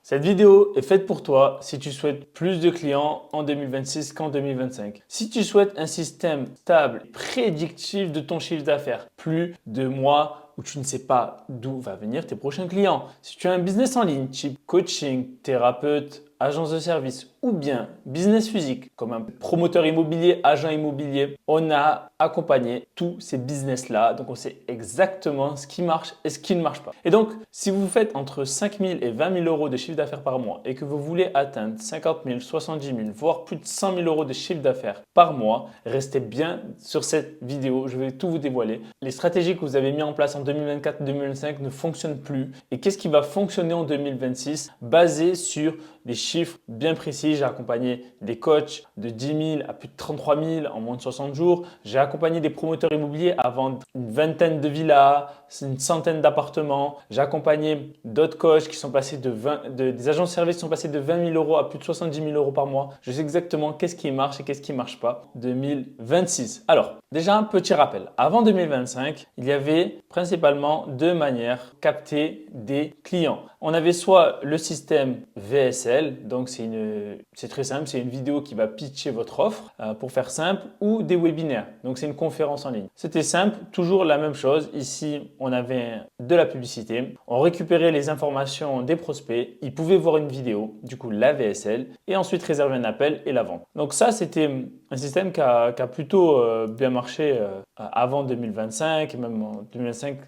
Cette vidéo est faite pour toi si tu souhaites plus de clients en 2026 qu'en 2025. Si tu souhaites un système stable, prédictif de ton chiffre d'affaires, plus de mois où tu ne sais pas d'où va venir tes prochains clients. Si tu as un business en ligne, type coaching, thérapeute, agence de service ou bien business physique comme un promoteur immobilier, agent immobilier, on a accompagné tous ces business-là. Donc, on sait exactement ce qui marche et ce qui ne marche pas. Et donc, si vous faites entre 5 000 et 20 000 euros de chiffre d'affaires par mois et que vous voulez atteindre 50 000, 70 000, voire plus de 100 000 euros de chiffre d'affaires par mois, restez bien sur cette vidéo. Je vais tout vous dévoiler. Les stratégies que vous avez mises en place en 2024-2025 ne fonctionnent plus. Et qu'est-ce qui va fonctionner en 2026 basé sur des chiffres bien précis. J'ai accompagné des coachs de 10 000 à plus de 33 000 en moins de 60 jours. J'ai accompagné des promoteurs immobiliers à vendre une vingtaine de villas, une centaine d'appartements. J'ai accompagné d'autres coachs qui sont passés des agents de service qui sont passés de 20 000 euros à plus de 70 000 euros par mois. Je sais exactement qu'est-ce qui marche et qu'est-ce qui ne marche pas. 2026. Alors, déjà un petit rappel. Avant 2025, il y avait principalement deux manières de capter des clients. On avait soit le système VSL, donc c'est très simple, c'est une vidéo qui va pitcher votre offre pour faire simple, ou des webinaires, donc c'est une conférence en ligne. C'était simple, toujours la même chose. Ici, on avait de la publicité, on récupérait les informations des prospects, ils pouvaient voir une vidéo, du coup la VSL, et ensuite réserver un appel et la vente. Donc ça, c'était un système qui a plutôt bien marché avant 2025, et même en 2025.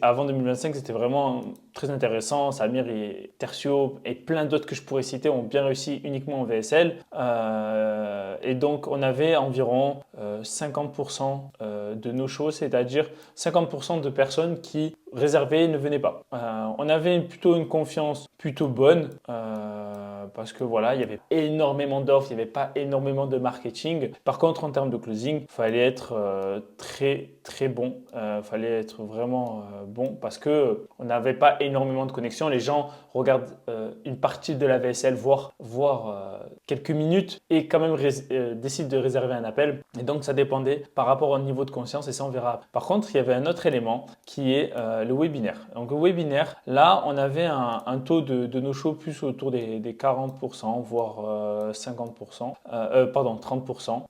Avant 2025, c'était vraiment très intéressant. Samir et Tertio et plein d'autres que je pourrais citer ont bien réussi uniquement en VSL. Et donc, on avait environ 50% de no-show, c'est-à-dire 50% de personnes qui réservaient ne venaient pas. On avait plutôt une confiance plutôt bonne parce que voilà, il y avait énormément d'offres, il n'y avait pas énormément de marketing. Par contre, en termes de closing, il fallait être très bon. Il fallait être vraiment bon parce que on n'avait pas énormément de connexions. Les gens regardent une partie de la VSL, voire quelques minutes et quand même décident de réserver un appel. Et donc, ça dépendait par rapport au niveau de conscience et ça, on verra. Par contre, il y avait un autre élément qui est le webinaire. Donc, le webinaire, là, on avait un taux de no-show plus autour des 40%, voire 50%, pardon, 30%.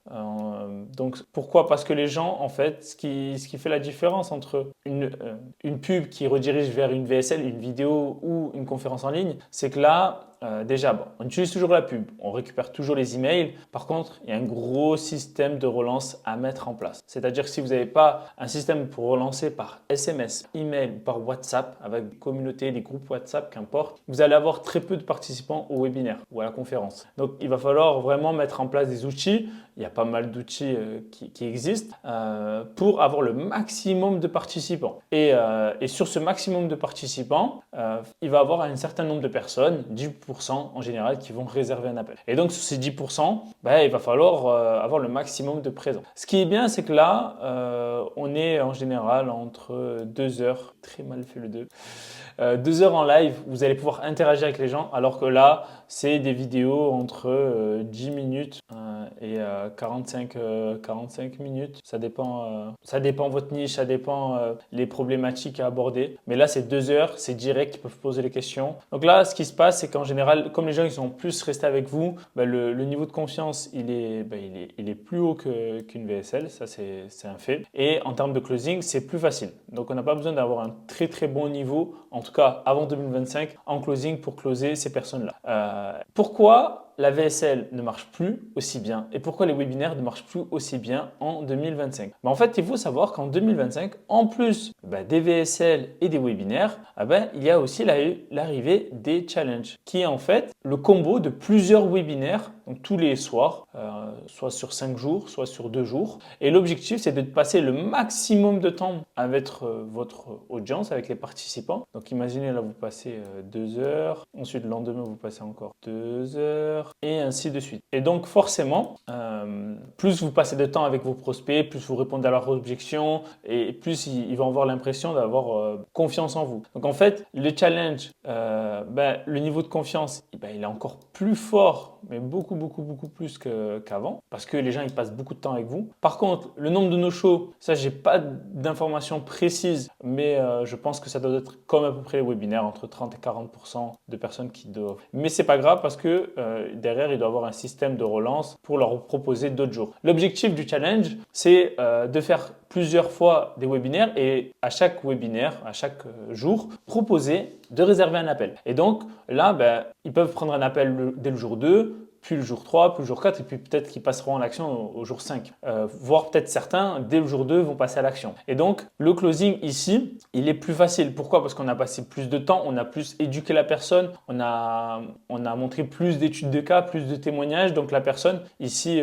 Donc, pourquoi? Parce que les gens, en fait, ce qui fait la différence entre une pub qui redirige vers une VSL, une vidéo ou une conférence en ligne, c'est que là, déjà, bon, on utilise toujours la pub, on récupère toujours les emails. Par contre, il y a un gros système de relance à mettre en place. C'est-à-dire que si vous n'avez pas un système pour relancer par SMS, email ou par WhatsApp, avec des communautés, des groupes WhatsApp, qu'importe, vous allez avoir très peu de participants au webinaire ou à la conférence. Donc, il va falloir vraiment mettre en place des outils. Il y a pas mal d'outils qui existent pour avoir le maximum de participants. Et sur ce maximum de participants, il va y avoir un certain nombre de personnes, 10% en général, qui vont réserver un appel. Et donc, sur ces 10%, il va falloir avoir le maximum de présents. Ce qui est bien, c'est que là, on est en général entre 2 heures, très mal fait le 2, 2 heures en live, vous allez pouvoir interagir avec les gens, alors que là, c'est des vidéos entre 10 minutes et 45 minutes. Ça dépend votre niche, ça dépend les problématiques à aborder. Mais là, c'est 2 heures, c'est direct, ils peuvent poser les questions. Donc là, ce qui se passe, c'est qu'en général, comme les gens ils sont plus restés avec vous, le niveau de confiance, il est plus haut qu'une VSL, ça c'est un fait. Et en termes de closing, c'est plus facile. Donc on n'a pas besoin d'avoir un très très bon niveau, en tout cas avant 2025, en closing pour closer ces personnes-là. Pourquoi la VSL ne marche plus aussi bien et pourquoi les webinaires ne marchent plus aussi bien en 2025? En fait, il faut savoir qu'en 2025, en plus des VSL et des webinaires, il y a aussi l'arrivée des challenges, qui est en fait le combo de plusieurs webinaires, donc tous les soirs, soit sur 5 jours, soit sur 2 jours. Et l'objectif, c'est de passer le maximum de temps avec votre audience, avec les participants. Donc imaginez là, vous passez 2 heures, ensuite le lendemain, vous passez encore 2 heures, et ainsi de suite. Et donc forcément, plus vous passez de temps avec vos prospects, plus vous répondez à leurs objections et plus ils vont avoir l'impression d'avoir confiance en vous. Donc en fait, le challenge, le niveau de confiance, il est encore plus fort, mais beaucoup plus qu'avant. avant parce que les gens ils passent beaucoup de temps avec vous. Par contre, le nombre de no-show, ça j'ai pas d'informations précises, mais je pense que ça doit être comme à peu près les webinaires, entre 30 et 40% de personnes qui doivent. Mais c'est pas grave parce que derrière, il doit y avoir un système de relance pour leur proposer d'autres jours. L'objectif du challenge, c'est de faire plusieurs fois des webinaires et à chaque webinaire, à chaque jour, proposer de réserver un appel. Et donc là, ils peuvent prendre un appel dès le jour 2, puis le jour 3, puis le jour 4, et puis peut-être qu'ils passeront à l'action au jour 5. Voire peut-être certains, dès le jour 2, vont passer à l'action. Et donc, le closing ici, il est plus facile. Pourquoi? Parce qu'on a passé plus de temps, on a plus éduqué la personne, on a montré plus d'études de cas, plus de témoignages. Donc, la personne, ici,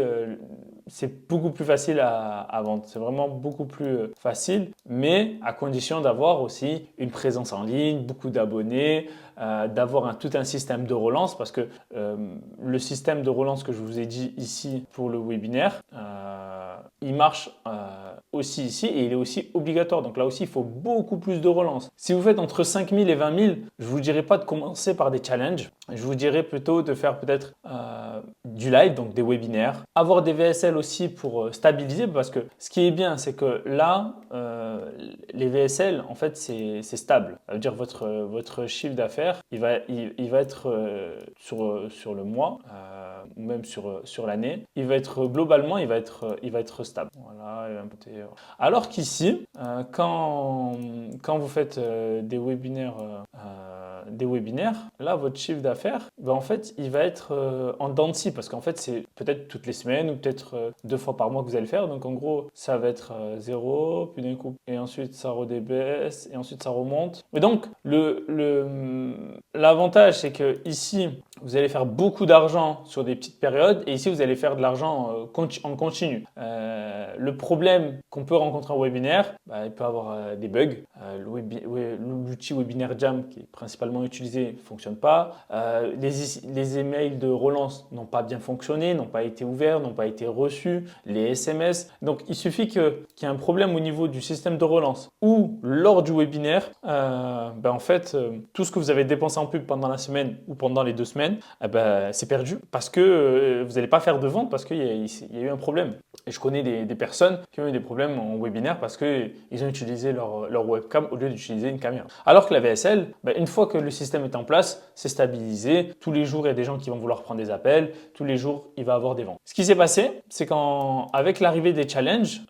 c'est beaucoup plus facile à vendre. C'est vraiment beaucoup plus facile, mais à condition d'avoir aussi une présence en ligne, beaucoup d'abonnés, d'avoir tout un système de relance parce que le système de relance que je vous ai dit ici pour le webinaire, il marche aussi ici et il est aussi obligatoire. Donc là aussi, il faut beaucoup plus de relance. Si vous faites entre 5 000 et 20 000, je ne vous dirais pas de commencer par des challenges. Je vous dirais plutôt de faire peut-être du live, donc des webinaires. Avoir des VSL aussi pour stabiliser parce que ce qui est bien, c'est que là, les VSL, en fait, c'est stable. Ça veut dire votre chiffre d'affaires, il va être sur le mois ou même sur l'année. Il va être globalement, il va être stable. Voilà. Alors qu'ici, quand vous faites des webinaires, là, votre chiffre d'affaires, en fait, il va être en dents de scie parce qu'en fait, c'est peut-être toutes les semaines ou peut-être 2 fois par mois que vous allez le faire. Donc, en gros, ça va être 0, puis d'un coup, et ensuite, ça redébaisse, et ensuite, ça remonte. Et donc, l'avantage, c'est que ici, vous allez faire beaucoup d'argent sur des petites périodes et ici, vous allez faire de l'argent en continu. Le problème qu'on peut rencontrer en webinaire, il peut avoir des bugs. L'outil Webinaire Jam, qui est principalement utilisé, ne fonctionne pas. Les emails de relance n'ont pas bien fonctionné, n'ont pas été ouverts, n'ont pas été reçus. Les SMS. Donc, il suffit qu'il y ait un problème au niveau du système de relance ou lors du webinaire. En fait, tout ce que vous avez dépensé en pub pendant la semaine ou pendant les 2 semaines, c'est perdu parce que vous n'allez pas faire de vente parce qu'il y a eu un problème. Et je connais des personnes qui ont eu des problèmes en webinaire parce qu'ils ont utilisé leur webcam au lieu d'utiliser une caméra. Alors que la VSL, une fois que le système est en place, c'est stabilisé. Tous les jours, il y a des gens qui vont vouloir prendre des appels. Tous les jours, il va y avoir des ventes. Ce qui s'est passé, c'est qu'avec l'arrivée des challenges,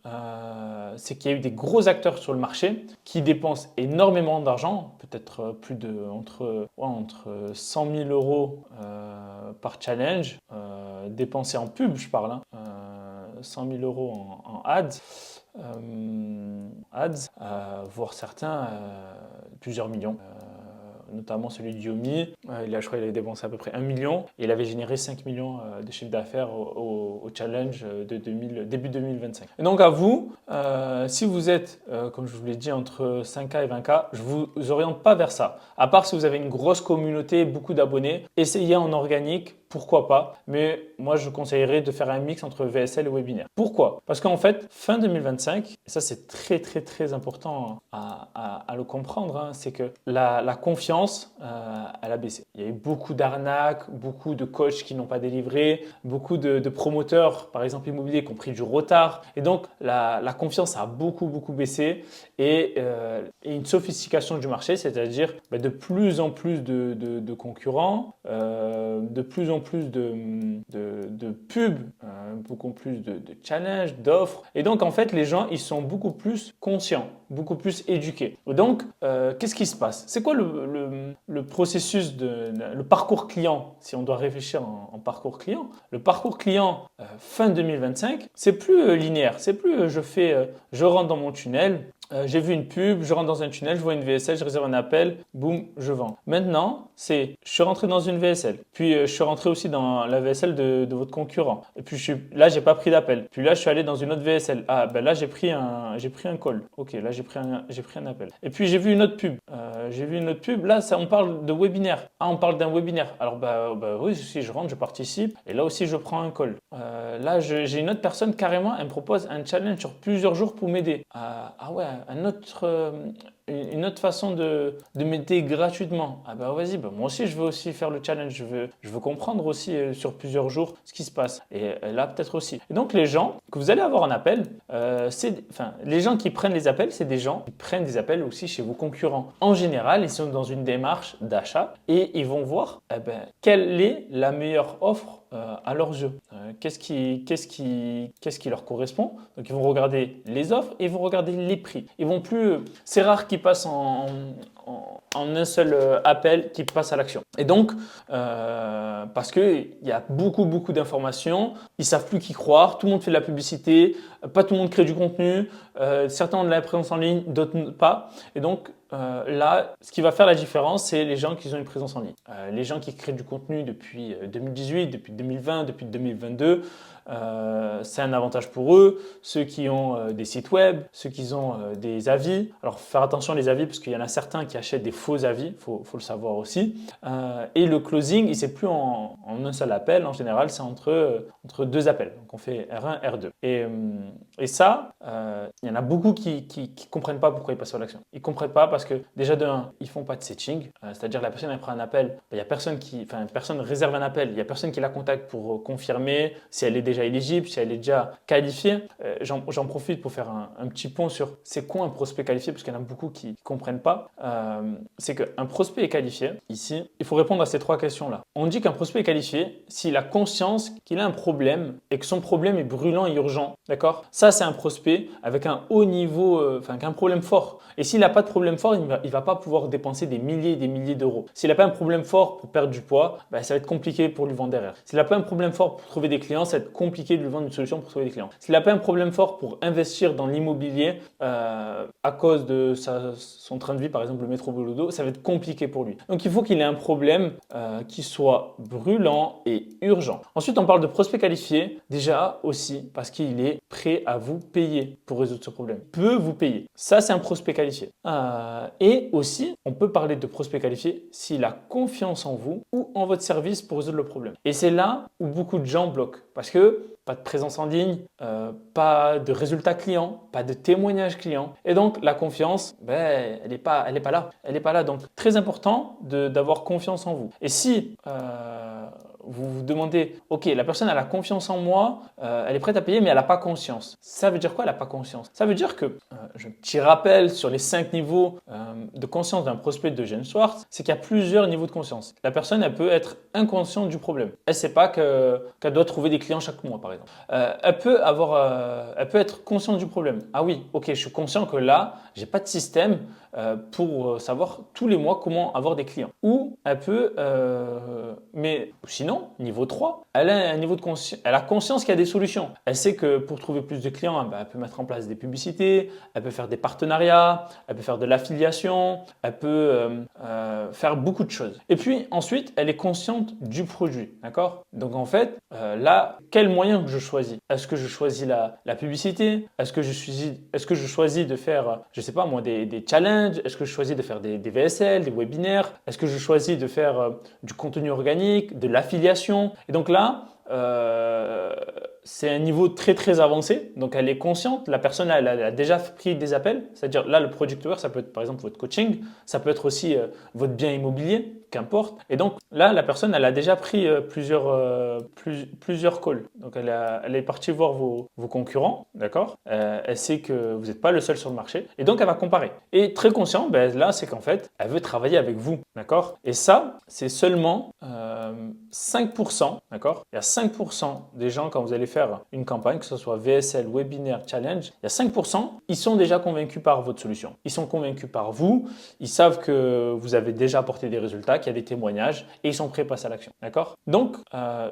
c'est qu'il y a eu des gros acteurs sur le marché qui dépensent énormément d'argent, peut-être plus de entre 100 000 euros par challenge, dépensés en pub, je parle, 100 000 euros en ads, voire certains plusieurs millions. Notamment celui de Yomi, je crois qu'il avait dépensé à peu près 1 million et il avait généré 5 millions de chiffre d'affaires au challenge de début 2025. Et donc à vous, si vous êtes, comme je vous l'ai dit, entre 5K et 20K, je ne vous oriente pas vers ça. À part si vous avez une grosse communauté, beaucoup d'abonnés, essayez en organique, pourquoi pas. Mais moi, je conseillerais de faire un mix entre VSL et webinaire. Pourquoi? Parce qu'en fait, fin 2025, et ça c'est très très très important à le comprendre, c'est que la confiance, elle a baissé. Il y a eu beaucoup d'arnaques, beaucoup de coachs qui n'ont pas délivré, beaucoup de promoteurs, par exemple immobiliers, qui ont pris du retard. Et donc, la confiance a beaucoup beaucoup baissé et une sophistication du marché, c'est-à-dire de plus en plus de concurrents, de plus en plus de pubs, beaucoup plus de challenges, d'offres. Et donc, en fait, les gens, ils sont beaucoup plus conscients, beaucoup plus éduqués. Donc, qu'est-ce qui se passe? C'est quoi le processus, le parcours client, si on doit réfléchir en parcours client? Le parcours client fin 2025, c'est plus linéaire. C'est plus je rentre dans mon tunnel, j'ai vu une pub, je rentre dans un tunnel, je vois une VSL, je réserve un appel, boum, je vends. Maintenant, je suis rentré dans une VSL, puis je suis rentré aussi dans la VSL de votre concurrent. Et puis là, j'ai pas pris d'appel. Puis là, je suis allé dans une autre VSL. Ah, là, j'ai pris un call. Ok, là, j'ai pris un appel. Et puis j'ai vu une autre pub. Là, on parle de webinaire. Ah, on parle d'un webinaire. Alors oui, si je rentre, je participe. Et là aussi, je prends un call. Là, j'ai une autre personne carrément, elle me propose un challenge sur plusieurs jours pour m'aider. Ah ouais, une autre façon de m'aider gratuitement. Ah bah vas-y, bah moi aussi je veux aussi faire le challenge, je veux comprendre aussi sur plusieurs jours ce qui se passe. Et là peut-être aussi. Et donc les gens que vous allez avoir en appel, les gens qui prennent les appels, c'est des gens qui prennent des appels aussi chez vos concurrents. En général, ils sont dans une démarche d'achat et ils vont voir quelle est la meilleure offre à leurs yeux. Qu'est-ce qui leur correspond? Donc ils vont regarder les offres et ils vont regarder les prix. Ils vont plus. C'est rare qu'ils passent en un seul appel, qu'ils passent à l'action. Et donc, parce qu'il y a beaucoup d'informations, ils savent plus qui croire, tout le monde fait de la publicité, pas tout le monde crée du contenu, certains ont de la présence en ligne, d'autres pas. Et donc, là, ce qui va faire la différence, c'est les gens qui ont une présence en ligne. Les gens qui créent du contenu depuis 2018, depuis 2020, depuis 2022, c'est un avantage pour eux. Ceux qui ont des sites web, ceux qui ont des avis. Alors, faire attention les avis parce qu'il y en a certains qui achètent des faux avis, faut le savoir aussi. Et le closing, c'est plus en un seul appel. En général, c'est entre deux appels. Donc, on fait R1, R2. Et ça, il y en a beaucoup qui comprennent pas pourquoi ils passent à l'action. Ils comprennent pas parce que déjà de 1, ils font pas de setting. C'est-à-dire la personne elle prend un appel, il y a personne personne réserve un appel, il y a personne qui la contacte pour confirmer si elle est déjà éligible, si elle est déjà qualifiée. J'en profite pour faire un petit pont sur c'est quoi un prospect qualifié parce qu'il y en a beaucoup qui comprennent pas. C'est qu'un prospect est qualifié. Ici, il faut répondre à ces 3 questions-là. On dit qu'un prospect est qualifié s'il a conscience qu'il a un problème et que son problème est brûlant et urgent. D'accord? Ça, c'est un prospect avec un haut niveau, avec un problème fort. Et s'il n'a pas de problème fort, il ne va pas pouvoir dépenser des milliers et des milliers d'euros. S'il n'a pas un problème fort pour perdre du poids, ça va être compliqué pour lui vendre derrière. S'il n'a pas un problème fort pour trouver des clients, ça va être compliqué de lui vendre une solution pour trouver des clients. S'il n'a pas un problème fort pour investir dans l'immobilier à cause de son train de vie, par exemple le métro boulot dodo, ça va être compliqué pour lui. Donc il faut qu'il ait un problème qui soit brûlant et urgent. Ensuite, on parle de prospect qualifié, déjà aussi parce qu'il est prêt à vous payer pour résoudre ce problème. Il peut vous payer. Ça, c'est un prospect qualifié. Et aussi, on peut parler de prospect qualifié s'il a confiance en vous ou en votre service pour résoudre le problème. Et c'est là où beaucoup de gens bloquent parce que pas de présence en ligne, pas de résultats clients, pas de témoignages clients. Et donc, la confiance, elle n'est pas là. Elle n'est pas là. Donc, très important d'avoir confiance en vous. Et si vous vous demandez, ok, la personne elle a confiance en moi, elle est prête à payer, mais elle n'a pas conscience. Ça veut dire quoi, elle n'a pas conscience? Ça veut dire que, j'ai un petit rappel sur les 5 niveaux de conscience d'un prospect de Eugène Schwartz, c'est qu'il y a plusieurs niveaux de conscience. La personne, elle peut être inconsciente du problème. Elle ne sait pas qu'elle doit trouver des clients chaque mois, par exemple. Elle peut être consciente du problème. Ah oui, ok, je suis conscient que là, j'ai pas de système pour savoir tous les mois comment avoir des clients. Ou elle peut, mais sinon, niveau 3, elle a un niveau de elle a conscience qu'il y a des solutions. Elle sait que pour trouver plus de clients, elle peut mettre en place des publicités, elle peut faire des partenariats, elle peut faire de l'affiliation, elle peut faire beaucoup de choses. Et puis ensuite, elle est consciente du produit, d'accord? Donc en fait, là, quel moyen que je choisis? Est-ce que je choisis la publicité? Est-ce que je choisis de faire, je sais pas moi, des challenges? Est-ce que je choisis de faire des VSL, des webinaires? Est-ce que je choisis de faire du contenu organique, de l'affiliation? Et donc là, c'est un niveau très avancé. Donc elle est consciente, la personne elle a déjà pris des appels. C'est-à-dire là, le product aware, ça peut être par exemple votre coaching, ça peut être aussi votre bien immobilier, qu'importe. Et donc là, la personne elle a déjà pris plusieurs calls. Donc elle est partie voir vos concurrents, d'accord? Elle sait que vous n'êtes pas le seul sur le marché. Et donc elle va comparer. Et très conscient, là, c'est qu'en fait, elle veut travailler avec vous, d'accord? Et ça, c'est seulement 5%, d'accord? Il y a 5% des gens, quand vous allez faire une campagne, que ce soit VSL, webinaire, challenge, il y a 5%, ils sont déjà convaincus par votre solution. Ils sont convaincus par vous, ils savent que vous avez déjà apporté des résultats, qu'il y a des témoignages et ils sont prêts à passer à l'action, d'accord? Donc,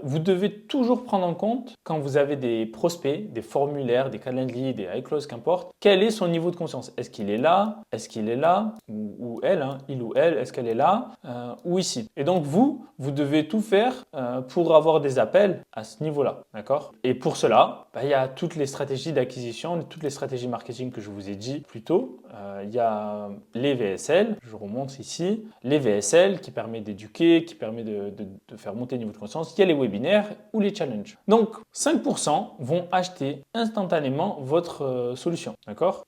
vous devez toujours prendre en compte, quand vous avez des prospects, des formulaires, des calendriers, des high close, qu'importe, quel est son niveau de conscience? Est-ce qu'il est là? Est-ce qu'il est là? Ou elle, hein, il ou elle, est-ce qu'elle est là? Ou ici? Et donc, vous devez tout faire pour avoir des appels appels à ce niveau-là, d'accord? Et pour cela, il y a toutes les stratégies d'acquisition, toutes les stratégies marketing que je vous ai dit plus tôt. Il y a les VSL, je vous remontre ici, les VSL qui permet d'éduquer, qui permet de faire monter le niveau de conscience. Il y a les webinaires ou les challenges. Donc 5% vont acheter instantanément votre solution, d'accord?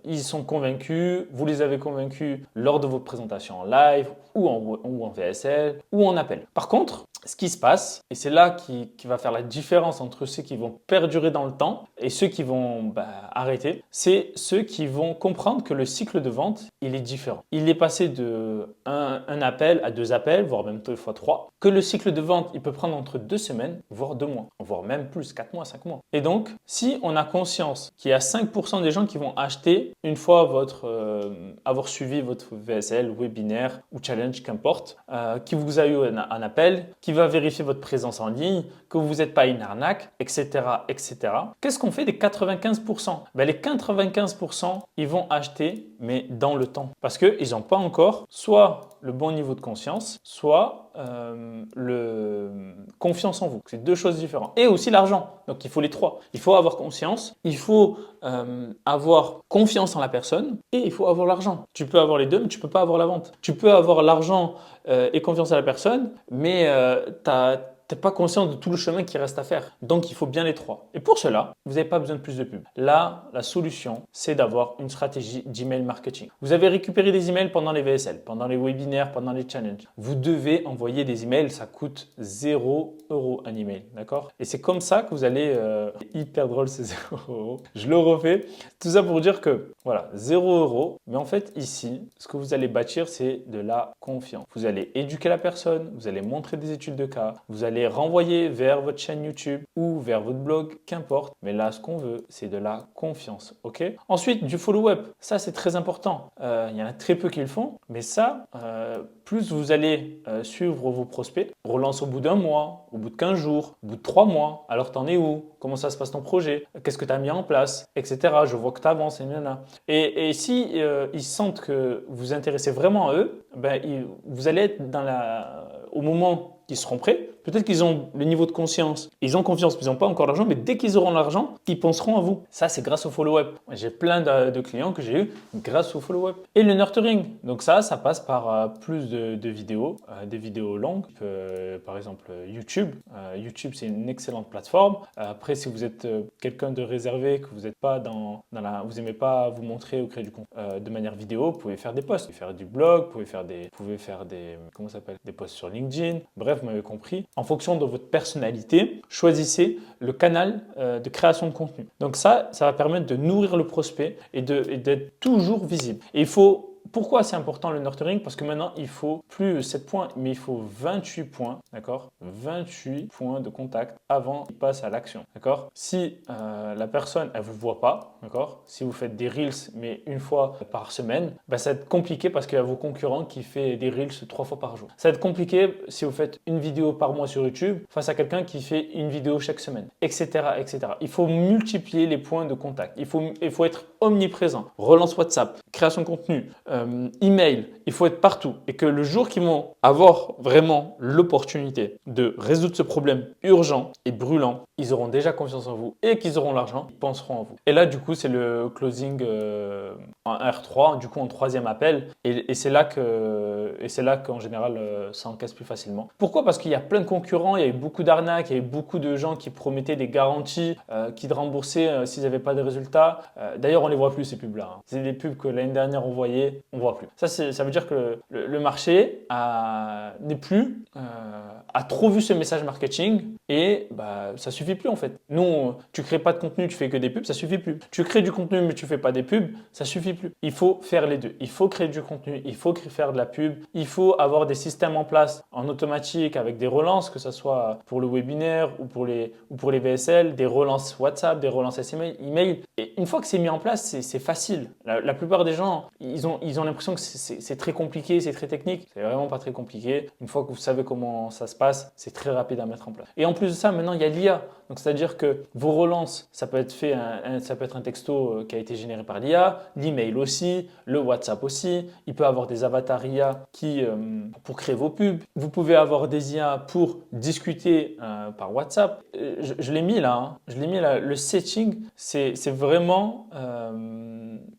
Ils sont convaincus, vous les avez convaincus lors de votre présentation en live ou en VSL ou en appel. Par contre, ce qui se passe, et c'est là qui va faire la différence entre ceux qui vont perdurer dans le temps et ceux qui vont arrêter, c'est ceux qui vont comprendre que le cycle de vente, il est différent. Il est passé de un appel à 2 appels, voire même 2 fois 3, que le cycle de vente, il peut prendre entre 2 semaines, voire 2 mois, voire même plus, 4 mois, 5 mois. Et donc, si on a conscience qu'il y a 5% des gens qui vont acheter une fois avoir suivi votre VSL, webinaire ou challenge, qu'importe, qui vous a eu un appel, qui va vérifier votre présence en ligne, que vous n'êtes pas une arnaque, etc. etc. Qu'est-ce qu'on fait des 95%? Les 95%, ils vont acheter, mais dans le temps. Parce qu'ils n'ont pas encore soit le bon niveau de conscience, soit confiance en vous. C'est 2 choses différentes. Et aussi l'argent. Donc il faut les 3. Il faut avoir conscience, il faut avoir confiance en la personne et il faut avoir l'argent. Tu peux avoir les deux, mais tu ne peux pas avoir la vente. Tu peux avoir l'argent et confiance en la personne, mais tu n'es pas conscient de tout le chemin qui reste à faire. Donc, il faut bien les 3. Et pour cela, vous n'avez pas besoin de plus de pubs. Là, la solution, c'est d'avoir une stratégie d'email marketing. Vous avez récupéré des emails pendant les VSL, pendant les webinaires, pendant les challenges. Vous devez envoyer des emails. Ça coûte 0 € un email. D'accord? Et c'est comme ça que vous allez… hyper drôle, c'est 0 €. Je le refais. Tout ça pour dire que, voilà, 0 €. Mais en fait, ici, ce que vous allez bâtir, c'est de la confiance. Vous allez éduquer la personne. Vous allez montrer des études de cas. Vous allez renvoyer vers votre chaîne YouTube ou vers votre blog, qu'importe. Mais là, ce qu'on veut, c'est de la confiance. Ok? Ensuite, du follow-up. Ça, c'est très important. Il y en a très peu qui le font. Mais ça, plus vous allez suivre vos prospects, relance au bout d'un mois, au bout de 15 jours, au bout de 3 mois. Alors, t'en es où? Comment ça se passe ton projet? Qu'est-ce que tu as mis en place? Etc. Je vois que tu avances. Et si ils sentent que vous vous intéressez vraiment à eux, vous allez être au moment qu'ils seront prêts. Peut-être qu'ils ont le niveau de conscience, ils ont confiance, mais ils n'ont pas encore l'argent, mais dès qu'ils auront l'argent, ils penseront à vous. Ça, c'est grâce au follow-up. J'ai plein de clients que j'ai eu grâce au follow-up. Et le nurturing. Donc ça passe par plus de vidéos, des vidéos longues, par exemple YouTube. YouTube, c'est une excellente plateforme. Après, si vous êtes quelqu'un de réservé, que vous n'êtes pas vous n'aimez pas vous montrer ou créer du contenu de manière vidéo, vous pouvez faire des posts, vous pouvez faire du blog, vous pouvez faire des posts sur LinkedIn. Bref, vous m'avez compris. En fonction de votre personnalité, choisissez le canal de création de contenu. Donc ça va permettre de nourrir le prospect et d'être toujours visible. Et pourquoi c'est important le nurturing? Parce que maintenant, il faut plus 7 points, mais il faut 28 points, d'accord? 28 points de contact avant qu'il passe à l'action, d'accord? Si la personne, elle ne vous voit pas, d'accord? Si vous faites des Reels, mais une fois par semaine, ça va être compliqué parce qu'il y a vos concurrents qui font des Reels 3 fois par jour. Ça va être compliqué si vous faites une vidéo par mois sur YouTube face à quelqu'un qui fait une vidéo chaque semaine, etc., etc. Il faut multiplier les points de contact. Il faut être omniprésent. Relance WhatsApp, création de contenu, email, il faut être partout. Et que le jour qu'ils vont avoir vraiment l'opportunité de résoudre ce problème urgent et brûlant, ils auront déjà confiance en vous et qu'ils auront l'argent, ils penseront à vous. Et là, du coup, c'est le closing en R3, du coup en 3e appel. Et c'est là qu'en général, ça encaisse plus facilement. Pourquoi? Parce qu'il y a plein de concurrents, il y a eu beaucoup d'arnaques, il y a eu beaucoup de gens qui promettaient des garanties, qui te remboursaient s'ils n'avaient pas de résultats. D'ailleurs, on les voit plus ces pubs-là. C'est des pubs que l'année dernière on voyait, on voit plus. Ça veut dire que le marché n'est plus a trop vu ce message marketing et ça suffit plus en fait. Nous, tu crées pas de contenu, tu fais que des pubs, ça suffit plus. Tu crées du contenu mais tu fais pas des pubs, ça suffit plus. Il faut faire les deux. Il faut créer du contenu, il faut faire de la pub, il faut avoir des systèmes en place en automatique avec des relances, que ce soit pour le webinaire ou pour les VSL, des relances WhatsApp, des relances SMS, email. Et une fois que c'est mis en place, c'est facile. La plupart des gens, ils ont l'impression que c'est très compliqué, c'est très technique. C'est vraiment pas très compliqué. Une fois que vous savez comment ça se passe, c'est très rapide à mettre en place. Et en plus de ça, maintenant, il y a l'IA. Donc, c'est-à-dire que vos relances, ça peut être fait, ça peut être un texto qui a été généré par l'IA, l'email aussi, le WhatsApp aussi. Il peut avoir des avatars IA pour créer vos pubs. Vous pouvez avoir des IA pour discuter par WhatsApp. Je l'ai mis là, hein. Je l'ai mis là. Le setting, c'est vraiment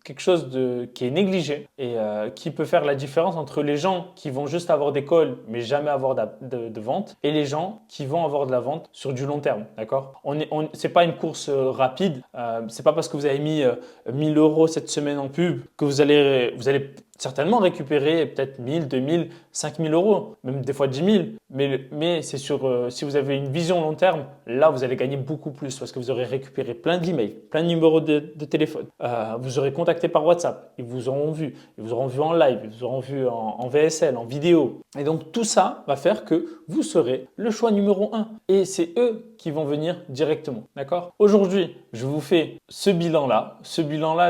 quelque chose qui est négligé et qui peut faire la différence entre les gens qui vont juste avoir des calls mais jamais avoir de vente et les gens qui vont avoir de la vente sur du long terme. D'accord? C'est pas une course rapide. C'est pas parce que vous avez mis 1000 euros cette semaine en pub que vous allez certainement récupérer peut-être 1000, 2000, 5000 euros, même des fois 10 000. Mais c'est sûr, si vous avez une vision long terme, là, vous allez gagner beaucoup plus parce que vous aurez récupéré plein d'emails, plein de numéros de téléphone. Vous aurez contacté par WhatsApp, ils vous auront vu. Ils vous auront vu en live, ils vous auront vu en VSL, en vidéo. Et donc, tout ça va faire que vous serez le choix numéro 1. Et c'est eux qui vont venir directement. D'accord? Aujourd'hui, je vous fais ce bilan-là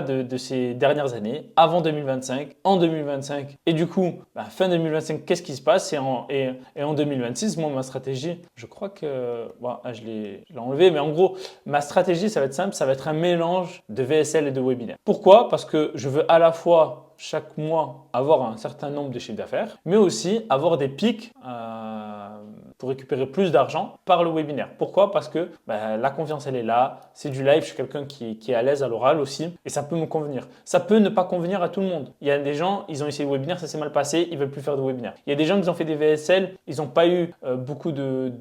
de ces dernières années, avant 2025, en 2025. Et du coup, fin 2025, qu'est-ce qui se passe? Et en 2026, moi, ma stratégie, je crois que je l'ai enlevé, mais en gros, ma stratégie, ça va être simple, ça va être un mélange de VSL et de webinaire. Pourquoi? Parce que je veux à la fois chaque mois avoir un certain nombre de chiffres d'affaires, mais aussi avoir des pics pour récupérer plus d'argent par le webinaire. Pourquoi? Parce que la confiance, elle est là, c'est du live, je suis quelqu'un qui est à l'aise à l'oral aussi et ça peut me convenir. Ça peut ne pas convenir à tout le monde. Il y a des gens, ils ont essayé le webinaire, ça s'est mal passé, ils veulent plus faire de webinaire. Il y a des gens qui ont fait des VSL, ils n'ont pas eu beaucoup de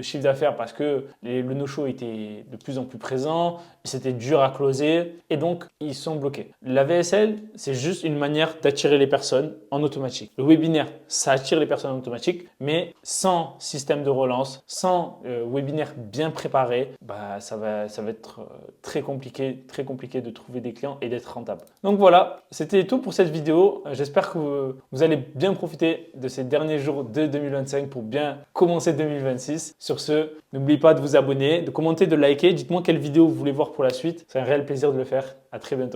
chiffre d'affaires parce que le no-show était de plus en plus présent, c'était dur à closer et donc ils sont bloqués. La VSL, c'est juste une manière d'attirer les personnes en automatique. Le webinaire, ça attire les personnes en automatique, mais sans système de relance, sans webinaire bien préparé, ça va être très compliqué de trouver des clients et d'être rentable. Donc voilà, c'était tout pour cette vidéo. J'espère que vous allez bien profiter de ces derniers jours de 2025 pour bien commencer 2026. Sur ce, n'oubliez pas de vous abonner, de commenter, de liker. Dites-moi quelle vidéo vous voulez voir pour la suite. C'est un réel plaisir de le faire. À très bientôt.